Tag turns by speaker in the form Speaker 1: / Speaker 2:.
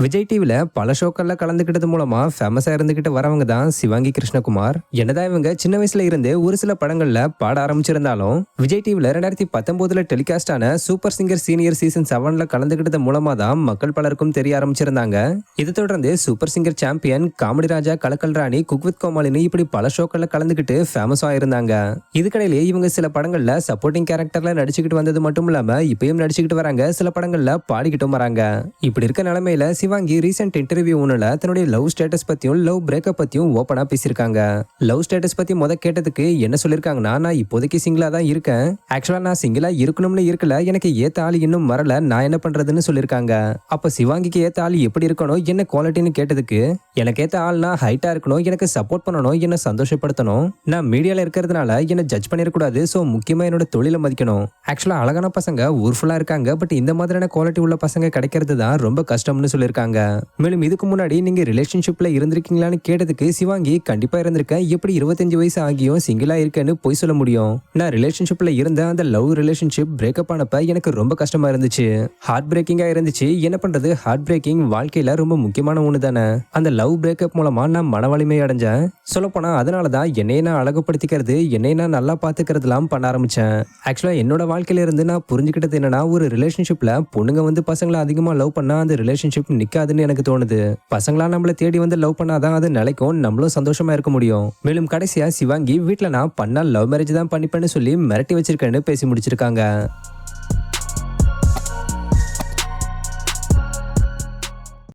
Speaker 1: விஜய் டிவில பல ஷோக்கள்ல கலந்துக்கிட்டது மூலமா ஃபேமஸா இருந்துகிட்டு வரவங்க தான் சிவாங்கி கிருஷ்ணகுமார். என்னதான் இவங்க சின்ன வயசுல இருந்து ஒரு சில படங்கள்ல பாட ஆரம்பிச்சிருந்தாலும் விஜய் டிவில 2019 டெலிகாஸ்ட் ஆன சூப்பர் சிங்கர் சீனியர் சீசன் 7ல கலந்துக்கிட்டது மூலமா தான் மக்கள் பலருக்கும் தெரிய ஆரம்பிச்சிருந்தாங்க. இதை தொடர்ந்து super singer champion, comedy Raja, Kalakkal Rani, cook with கோமாளின்னு இப்படி பல ஷோக்கள்ல கலந்துக்கிட்டு ஃபேமஸ் ஆயிருந்தாங்க. இதுக்கடையிலேயே இவங்க சில படங்கள்ல சப்போர்ட்டிங் கேரக்டர்ல நடிச்சுக்கிட்டு வந்தது மட்டும் இல்லாம இப்பயும் நடிச்சுக்கிட்டு வராங்க, சில படங்கள்ல பாடிக்கிட்டும் வராங்க. இப்படி இருக்க நிலைமையில சிவாங்கி ரீசெண்ட் இன்டர்வியூ ஒண்ணுல தன்னுடைய லவ் ஸ்டேட்டஸ் பத்தியும் லவ் பிரேக்கப் பத்தியும் ஓபனா பேசியிருக்காங்க. லவ் ஸ்டேட்டஸ் பத்தி கேட்டதுக்கு என்ன சொல்லிருக்காங்கன்னா, நான் இப்போதைக்கு சிங்கிளா தான் இருக்கேன். ஆக்சுவலா நான் சிங்கிளா இருக்கணும்னு இருக்கல, எனக்கு ஏத்த ஆள் இன்னும் வரல, நான் என்ன பண்றதுன்னு சொல்லிருக்காங்க. அப்ப சிவாங்கிக்கு ஏத்த ஆள் எப்படி இருக்கணும், என்ன குவாலிட்டின்னு கேட்டதுக்கு, எனக்கு ஏத்த ஆள்னா ஹைட்டா இருக்கணும், எனக்கு சப்போர்ட் பண்ணணும், என்ன சந்தோஷப்படுத்தணும், நான் மீடியால இருக்கிறதுனால என்ன ஜட்ஜ் பண்ணிடக்கூடாது, சோ முக்கியமா என்னோட தொழிலை மதிக்கணும். ஆக்சுவலா அழகான பசங்க ஊர்ஃபுல்லா இருக்காங்க, பட் இந்த மாதிரியான குவாலிட்டி உள்ள பசங்க கிடைக்கிறது தான் ரொம்ப கஷ்டம்னு சொல்லிருக்காங்க. மேலும் இதுக்கு முன்னாடி நீங்க ரிலேஷன்ஷிப்ல இருந்திருக்கீங்களான்னு கேட்டதுக்கு சிவாங்கி கண்டிப்பா இருந்திருக்கேன், எப்படி 25 வயசு ஆகியும் சிங்கிளா இருக்கேன்னு போய் சொல்ல முடியும். நான் ரிலேஷன்ஷிப்ல இருந்த அந்த லவ் ரிலேஷன்ஷிப் பிரேக்கப் ஆனப்ப எனக்கு ரொம்ப கஷ்டமா இருந்துச்சு, ஹார்ட் பிரேக்கிங்கா இருந்துச்சு. என்ன பண்றது, ஹார்ட் பிரேக்கிங் வாழ்க்கையில ரொம்ப முக்கியமான ஒண்ணு தானே. அந்த லவ் பிரேக்கப் மூலமா நான் மன வலிமை அடைஞ்சேன். சொல்ல போனா அதனாலதான் என்னை நான் அழகுபடுத்திக்கிறது, என்னை நான் நல்லா பாத்துக்கிறதுலாம் பண்ண ஆரம்பிச்சேன். ஆக்சுவலா என்னோட வாழ்க்கையில இருந்து நான் புரிஞ்சுக்கிட்டது என்னன்னா, ஒரு ரிலேஷன்ஷிப்ல பொண்ணுங்க பசங்களை அதிகமா லவ் பண்ணா அந்த ரிலேஷன்ஷிப் நிக்காதுன்னு எனக்கு தோணுது. பசங்களா நம்மள தேடி லவ் பண்ணாதான் அது நிலைக்கும், நம்மளும் சந்தோஷமா இருக்க முடியும். மேலும் கடைசியா சிவாங்கி வீட்டுல நான் பண்ணா லவ் மேரேஜ் தான் பண்ணிப்பேன்னு சொல்லி மிரட்டி வச்சிருக்கேன்னு பேசி முடிச்சிருக்காங்க.